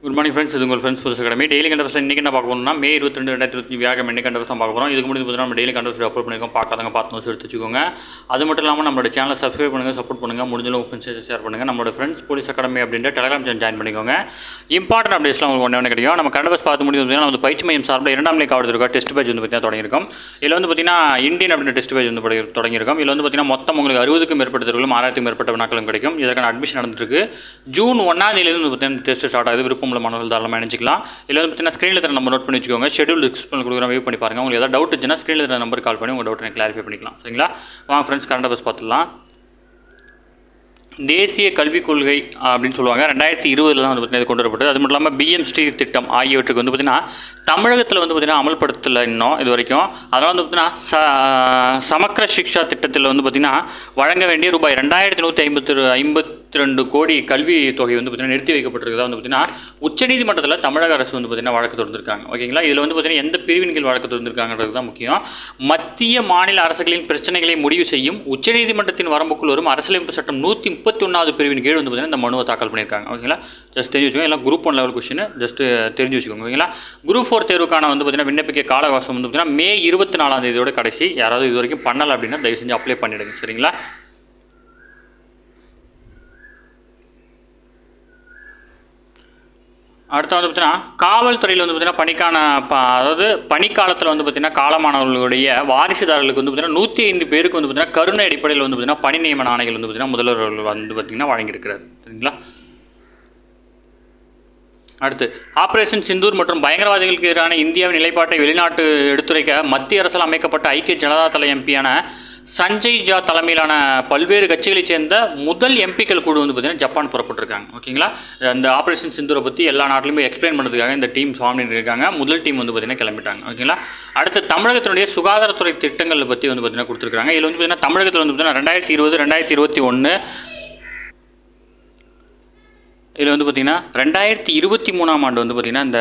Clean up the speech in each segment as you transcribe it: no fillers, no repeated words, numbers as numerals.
Good morning friends. இது உங்கள் friends புதுசு அகாடமி. டெய்லி கண்டவர்ஸ் இன்றைக்கி என்ன பார்க்க போகணும்னா மே 22 2025 வியாழக்கிழமை இன்றைக்கி கண்டவர்ஸ் தான் பார்க்க போகிறோம். இதுக்கு முடிஞ்சு பார்த்தீங்கன்னா நம்ம டெய்லி கண்டவர்ஸ் அப்லோட் பண்ணியிருக்கோம். பார்க்காதவங்க பார்த்து நோட்ஸ் எடுத்து வச்சுக்கோங்க. அது மட்டும் இல்லாமல் நம்மளோட சேனலை சப்ஸ்கிரைப் பண்ணுங்கள், சப்போர்ட் பண்ணுங்கள், முடிஞ்ச உங்கள் ஃப்ரெண்ட்ஸ் ஷேர் பண்ணுங்கள். நம்மளோட ஃப்ரெண்ட்ஸ் போலீஸ் அகாடமி அப்படின்ற டெலிகிராம் சேனல் ஜாயின் பண்ணிக்கோங்க. இம்பார்ட்டன்ட் அப்டேட்ஸ்லாம் உங்களுக்கு ஒன்று கிடைக்கும். நம்ம கண்டவர்ஸ் பார்த்து முடியும் பார்த்தீங்கன்னா நம்ம பயிற்சி மையம் சார்பில் 2ஆம் நிலை காவலர் இருக்கா டெஸ்ட் பேஜ் வந்து பார்த்தீங்கன்னா தொடங்கியிருக்கும். இதில் வந்து பார்த்தீங்கன்னா இந்தியன் அப்படின்ற டெஸ்ட் பேஜ் வந்து தொடங்கியிருக்கும். இதில் வந்து பார்த்தீங்கன்னா மொத்தம் உங்களுக்கு 60க்கும் மேற்பட்ட தேர்வுகளும் 6000க்கும் மேற்பட்ட வினாக்களும் கிடைக்கும். இதற்கான அட்மிஷன் நடந்துருக்கு. ஜூன் 1ஆம் தேதியிலிருந்து பார்த்தீங்கன்னா டெஸ்ட் ஸ்டார்ட் ஆகுது. விருப்பம் உள்ள மாணவர்கள் தாராளமாக நினைச்சிக்கலாம். இதில் வந்து பார்த்தீங்கன்னா ஸ்க்ரீனில் தர நம்பர் நோட் பண்ணி வச்சுக்கோங்க. ஷெட்யூல் டிஸ்பிளே கொடுக்குறோம், வெயிட் பண்ணி பாருங்கள். உங்களுக்கு ஏதாவது டவுட் இருந்துச்சுன்னா ஸ்க்ரீனில் தர நம்பர் கால் பண்ணி உங்கள் டவுட்டை கிளாரிஃபை பண்ணிக்கலாம். சரிங்களா? வாங்க ஃப்ரெண்ட்ஸ், கரண்ட் அஃபேர்ஸ் பார்த்துடலாம். தேசிய கல்விக் கொள்கை அப்படின்னு சொல்லுவாங்க. 2020 தான் வந்து பார்த்தீங்கன்னா கொண்டு வரப்பட்டது. அது மட்டும் இல்லாமல் பிஎம்ஸ்டி திட்டம் ஆகியவற்றுக்கு வந்து பார்த்தீங்கன்னா தமிழகத்தில் வந்து பார்த்தீங்கன்னா அமல்படுத்தலை இன்னும் இது வரைக்கும். அதனால் வந்து பார்த்தீங்கன்னா சமக்கர சிக்ஷா திட்டத்தில் வந்து பார்த்தீங்கன்னா வழங்க வேண்டிய ரூபாய் 2152 கோடி கல்வி தொகை வந்து பார்த்தீங்கன்னா நிறுத்தி வைக்கப்பட்டிருக்கிறதா வந்து பார்த்தீங்கன்னா உச்சநீதிமன்றத்தில் தமிழக அரசு வந்து பார்த்தீங்கன்னா வழக்கு தொடர்ந்துருக்காங்க. ஓகேங்களா? இதில் வந்து பார்த்தீங்கன்னா எந்த பிரிவின் கீழ் வழக்கு தொடர்ந்துருக்காங்கிறது தான் முக்கியம். மத்திய மாநில அரசுகளின் பிரச்சனைகளை முடிவு செய்யும் உச்சநீதிமன்றத்தின் வரம்புக்குள் வரும் அரசியலமைப்பு சட்டம் 131வது பிரிவின் கீழ் வந்து பார்த்தீங்கன்னா இந்த மனுவை தாக்கல் பண்ணியிருக்காங்க. ஓகேங்களா? ஜஸ்ட் தெரிஞ்சு வச்சுக்கோங்க. எல்லாம் குரூப் 1 லெவல் கொஸ்டின் ஜஸ்ட் தெரிஞ்சு வச்சுக்கோங்க. ஓகேங்களா? குரூப் 4 தேர்வுக்கான வந்து பார்த்தீங்கன்னா விண்ணப்பிக்க கால அவகாசம் வந்து பார்த்தீங்கன்னா மே 24ஆம் தேதியோட கடைசி. யாராவது இது வரைக்கும் பண்ணலை அப்படின்னா தயவு செஞ்சு அப்ளை பண்ணிவிடுங்க. சரிங்களா? அடுத்து வந்து பார்த்தீங்கன்னா காவல்துறையில் வந்து பார்த்தீங்கன்னா பணிக்கான அதாவது பணிக்காலத்தில் வந்து பார்த்தீங்கன்னா காலமானவர்களுடைய வாரிசுதாரர்களுக்கு வந்து பார்த்தீங்கன்னா 105 பேருக்கு வந்து பார்த்தீங்கன்னா கருணை அடிப்படையில் வந்து பார்த்தீங்கன்னா பணி நியமன ஆணைகள் வந்து பார்த்தீங்கன்னா முதல்வர் வந்து பார்த்தீங்கன்னா வழங்கியிருக்கிறார். சரிங்களா? அடுத்து ஆபரேஷன் சிந்தூர் மற்றும் பயங்கரவாதிகளுக்கு எதிரான இந்தியாவின் நிலைப்பாட்டை வெளிநாட்டு எடுத்துரைக்க மத்திய அரசால் அமைக்கப்பட்ட ஐக்கிய ஜனதா தள எம்பியான சஞ்சய் ஜா தலைமையிலான பல்வேறு கட்சிகளைச் சேர்ந்த முதல் எம்பிக்கள் குழு வந்து பார்த்தீங்கன்னா ஜப்பான் புறப்பட்டிருக்காங்க. ஓகேங்களா? அந்த ஆபரேஷன் சிந்தூரை பற்றி எல்லா நாட்டிலுமே எக்ஸ்பிளைன் பண்ணுறதுக்காக இந்த டீம் ஃபார்ம் பண்ணியிருக்காங்க. முதல் டீம் வந்து பார்த்தீங்கன்னா கிளம்பிட்டாங்க. ஓகேங்களா? அடுத்து தமிழகத்தினுடைய சுகாதாரத்துறை திட்டங்களை பற்றி வந்து பார்த்தீங்கன்னா கொடுத்துருக்காங்க. இதில் வந்து பார்த்தீங்கன்னா தமிழகத்தில் வந்து பார்த்தீங்கன்னா 2020 2021 இதில் வந்து பார்த்திங்கன்னா 2023ஆம் ஆண்டு வந்து பார்த்திங்கன்னா இந்த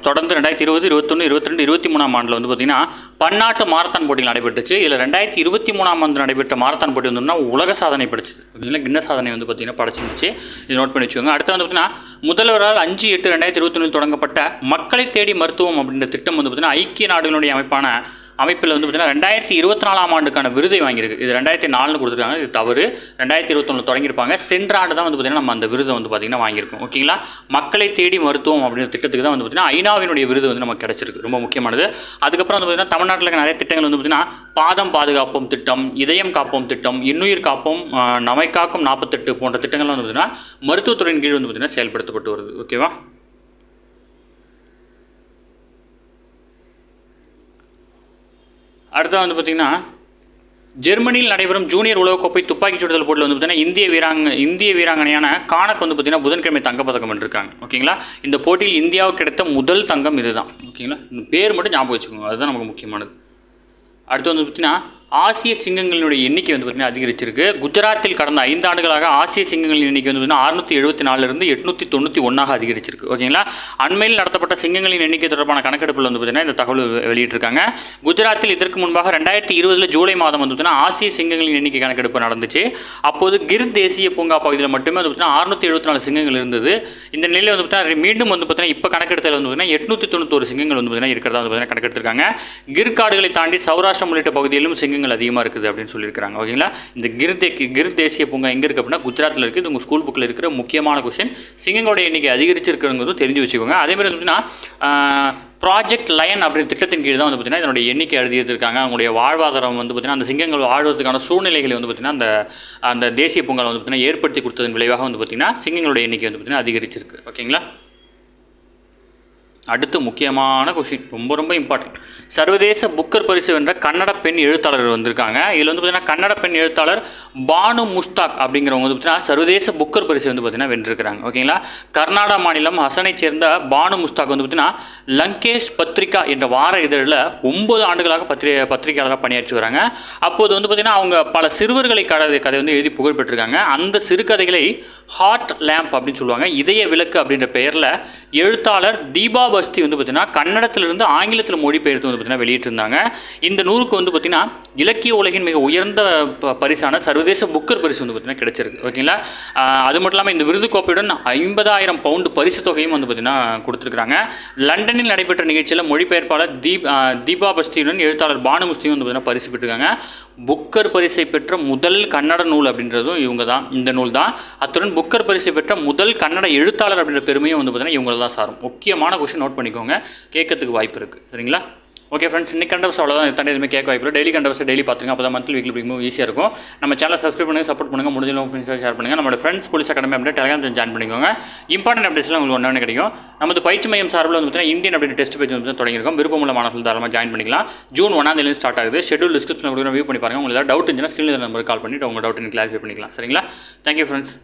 தொடர்ந்து 2020 21 22 23ஆம் ஆண்டில் வந்து பார்த்திங்கன்னா பன்னாட்டு மாரத்தான் போட்டிகள் நடைபெற்றுச்சு. இதில் 2023ஆம் ஆண்டு நடைபெற்ற மாரத்தான் போட்டி வந்து உலக சாதனை படிச்சு ஓகேங்களா? கின்னஸ் சாதனை வந்து பார்த்திங்கன்னா படைச்சிருந்துச்சு. இது நோட் பண்ணி வச்சுக்கோங்க. அடுத்து வந்து பார்த்திங்கன்னா முதல்வரால் 5/8/2021 தொடங்கப்பட்ட மக்களை தேடி மருத்துவம் அப்படின்ற திட்டம் வந்து பார்த்திங்கன்னா ஐக்கிய நாடுகளுடைய அமைப்பில் வந்து பார்த்தீங்கன்னா 2024ஆம் ஆண்டுக்கான விருதை வாங்கியிருக்கு. இது 2004 கொடுத்துருக்காங்க. இது தவறு. 2021 தொடங்கியிருப்பாங்க. சென்ற ஆண்டு தான் வந்து பார்த்தீங்கன்னா நம்ம அந்த விருதை வந்து பார்த்தீங்கன்னா வாங்கியிருக்கோம். ஓகேங்களா? மக்களை தேடி மருத்துவம் அப்படின்ற திட்டத்துக்கு தான் வந்து பார்த்தீங்கன்னா ஐநாவினுடைய விருது வந்து நமக்கு கிடச்சிருக்கு. ரொம்ப முக்கியமானது. அதுக்கப்புறம் வந்து பார்த்தீங்கன்னா தமிழ்நாட்டில் நிறைய திட்டங்கள் வந்து பார்த்தீங்கன்னா பாதம் பாதுகாப்போம் திட்டம், இதயம் காப்போம் திட்டம், இன்னுயிர் காப்போம், நமை காக்கும் 48 போன்ற திட்டங்கள்லாம் வந்து பார்த்தீங்கன்னா மருத்துவத்துறையின் கீழ் வந்து பார்த்தீங்கன்னா செயல்படுத்தப்பட்டு வருது. ஓகேவா? அடுத்து வந்து பார்த்திங்கன்னா ஜெர்மனியில் நடைபெறும் ஜூனியர் உலகக்கோப்பை துப்பாக்கிச் சுடுதல் போட்டியில் வந்து பார்த்தீங்கன்னா இந்திய வீராங்கனையான கானக் வந்து பார்த்திங்கன்னா புதன்கிழமை தங்கப்பதக்கம் வென்றிருக்காங்க. ஓகேங்களா? இந்த போட்டியில் இந்தியாவுக்கு கிடைத்த முதல் தங்கம் இதுதான். ஓகேங்களா? பேர் மட்டும் ஞாபகம் வச்சுக்கோங்க, அதுதான் நமக்கு முக்கியமானது. அடுத்து வந்து பார்த்திங்கன்னா ஆசிய சிங்கங்களினுடைய எண்ணிக்கை வந்து பார்த்திங்கன்னா அதிகரிச்சிருக்கு. குஜராத்தில் கடந்த 5 ஆண்டுகளாக ஆசிய சிங்கங்களின் எண்ணிக்கை வந்து பார்த்திங்கன்னா 674 891 அதிகரிச்சிருக்கு. ஓகேங்களா? அண்மையில் நடத்தப்பட்ட சிங்கங்களின் எண்ணிக்கை தொடர்பான கணக்கெடுப்பில் வந்து பார்த்திங்கன்னா இந்த தகவல் வெளியிட்டிருக்காங்க. குஜராத்தில் இதற்கு முன்பாக 2020 ஜூலை மாதம் வந்து பார்த்திங்கன்னா ஆசிய சிங்கங்களின் எண்ணிக்கை கணக்கெடுப்பு நடந்துச்சு. அப்போது கிர் தேசிய பூங்கா பகுதியில் மட்டுமே வந்து பார்த்திங்கன்னா 674 சிங்கங்கள் இருந்தது. இந்த நிலையில் வந்து பார்த்திங்கன்னா மீண்டும் வந்து பார்த்திங்கன்னா இப்போ கணக்கெடுத்தல் வந்து பார்த்திங்கன்னா 891 சிங்கங்கள் வந்து பார்த்திங்கன்னா இருக்கிறதா வந்து பார்த்திங்கன்னா கணக்கெடுத்திருக்காங்க. கிர் காடுகளை தாண்டி சௌராஷ்டிரம் உள்ளிட்ட பகுதியிலும் சிங்கங்கள் அதிகமாக இருக்குது அப்படின்னு சொல்லியிருக்காங்க. ஓகேங்களா? இந்த கிர் தேசிய பூங்கா எங்கே இருக்குது அப்படின்னா குஜராத்தில் இருக்குது. இது உங்கள் ஸ்கூல் புக்கில் இருக்கிற முக்கியமான கொஸ்டின். சிங்கங்களோட எண்ணிக்கை அதிகரிச்சிருக்கிறதும் தெரிஞ்சு வச்சுக்கோங்க. அதேமாதிரி வந்து பார்த்தீங்கன்னா ப்ராஜெக்ட் லயன் அப்படின்ற திட்டத்தின் கீழ் தான் வந்து பார்த்திங்கன்னா இதனுடைய எண்ணிக்கை எழுதியிருக்காங்க. அவங்களுடைய வாழ்வாதாரம் வந்து பார்த்திங்கன்னா அந்த சிங்கங்கள் வாழ்வதற்கான சூழ்நிலைகளை வந்து பார்த்திங்கன்னா அந்த தேசிய பூங்கா வந்து பார்த்திங்கன்னா ஏற்படுத்தி கொடுத்ததன் விளைவாக வந்து பார்த்திங்கன்னா சிங்கங்களுடைய எண்ணிக்கை வந்து பார்த்திங்கன்னா அதிகரிச்சிருக்கு. ஓகேங்களா? அடுத்து முக்கியமான கொஸ்டின், ரொம்ப ரொம்ப இம்பார்ட்டன்ட். சர்வதேச புக்கர் பரிசு வென்ற கன்னட பெண் எழுத்தாளர் வந்திருக்காங்க. இதில் வந்து பார்த்திங்கன்னா கன்னட பெண் எழுத்தாளர் பானு முஸ்தாக் அப்படிங்கிறவங்க வந்து பார்த்திங்கன்னா சர்வதேச புக்கர் பரிசு வந்து பார்த்திங்கன்னா வென்றிருக்கிறாங்க. ஓகேங்களா? கர்நாடகா மாநிலம் ஹசனைச் சேர்ந்த பானு முஸ்தாக் வந்து பார்த்திங்கன்னா லங்கேஷ் பத்திரிகா என்ற வார இதழில் 9 ஆண்டுகளாக பத்திரிகையாளராக பணியாற்றி வராங்க. அப்போது வந்து பார்த்திங்கன்னா அவங்க பல சிறுவர்களை கதை வந்து எழுதி புகழ் பெற்றிருக்காங்க. அந்த சிறுகதைகளை ஹார்ட் லேம்ப் அப்படின்னு சொல்லுவாங்க. இதய விளக்கு அப்படின்ற பெயரில் எழுத்தாளர் தீபா பஸ்தி வந்து பார்த்திங்கன்னா கன்னடத்திலிருந்து ஆங்கிலத்தில் மொழிபெயர்த்து வந்து பார்த்திங்கன்னா வெளியிட்டிருந்தாங்க. இந்த நூலுக்கு வந்து பார்த்திங்கன்னா இலக்கிய உலகின் மிக உயர்ந்த பரிசான சர்வதேச புக்கர் பரிசு வந்து பார்த்திங்கன்னா கிடைச்சிருக்கு. ஓகேங்களா. அது மட்டும் இல்லாமல் இந்த விருது கோப்பையுடன் 50,000 பவுண்டு பரிசு தொகையும் வந்து பார்த்திங்கன்னா கொடுத்துருக்காங்க. லண்டனில் நடைபெற்ற நிகழ்ச்சியில் மொழிபெயர்ப்பாளர் தீபா பஸ்தியுடன் எழுத்தாளர் பானுமுஸ்தியும் வந்து பார்த்திங்கன்னா பரிசு பெற்றிருக்காங்க. புக்கர் பரிசை பெற்ற முதல் கன்னட நூல் அப்படின்றதும் இவங்க தான், இந்த நூல் தான். அத்துடன் புக்கர் பரிசு பெற்ற முதல் கன்னட எழுத்தாளர் அப்படின்ற பெருமையும் வந்து பார்த்தீங்கன்னா இவங்க தான் சாரும். முக்கியமான கொஸ்டின் நோட் பண்ணிக்கோங்க, கேட்கறதுக்கு வாய்ப்பு இருக்குது. சரிங்களா. ஓகே ஃப்ரெண்ட்ஸ், இன்னைக்கு கண்டவர்ஸ் அவ்வளோதான். தண்ணி எதுவுமே கேட்க வாய்ப்பு இல்லை. டெய்லி கண்டவர்ஸ் டெய்லி பார்த்துங்க, அப்போ தான் மந்த்லி வீக்லி படிக்கும்போது ஈஸியாக இருக்கும். நம்ம சேனலை சப்ஸ்கிரைப் பண்ணுங்கள், சப்போர்ட் பண்ணுங்கள், முடிஞ்சளவு ஃப்ரெண்ட்ஸாக ஷேர் பண்ணுங்கள். நம்மளோட ஃப்ரெண்ட்ஸ் போலீஸ் அகாடமி அப்படியே டெலிகிராம் ஜாயின் பண்ணிக்கோங்க. இம்பார்ட்டன்ட் அப்டேட்ஸ்லாம் உங்களுக்கு ஒன்று கிடைக்கும். நமது பயிற்சி மையம் சார்பில் வந்து பார்த்தீங்கன்னா இந்தியன் அப்படி டெஸ்ட் பேஜ் வந்து தொடங்கியிருக்கோம். விருப்பமுள்ள மாணவர்கள் தாராளமாக ஜாயின் பண்ணிக்கலாம். ஜூன் 1 ஸ்டார்ட் ஆகுது. ஷெட்யூல் டிஸ்கிரிப்ஷனில் கூட வியூ பண்ணி பாருங்கள். உங்களுக்கு ஏதாவது டவுட் இருந்துச்சுன்னா ஸ்கிரீனில் நம்பருக்கு கால் பண்ணிவிட்டு உங்கள் டவுட் கிளாரிஃபை பண்ணிக்கலாம். சரிங்களா. Thank you friends.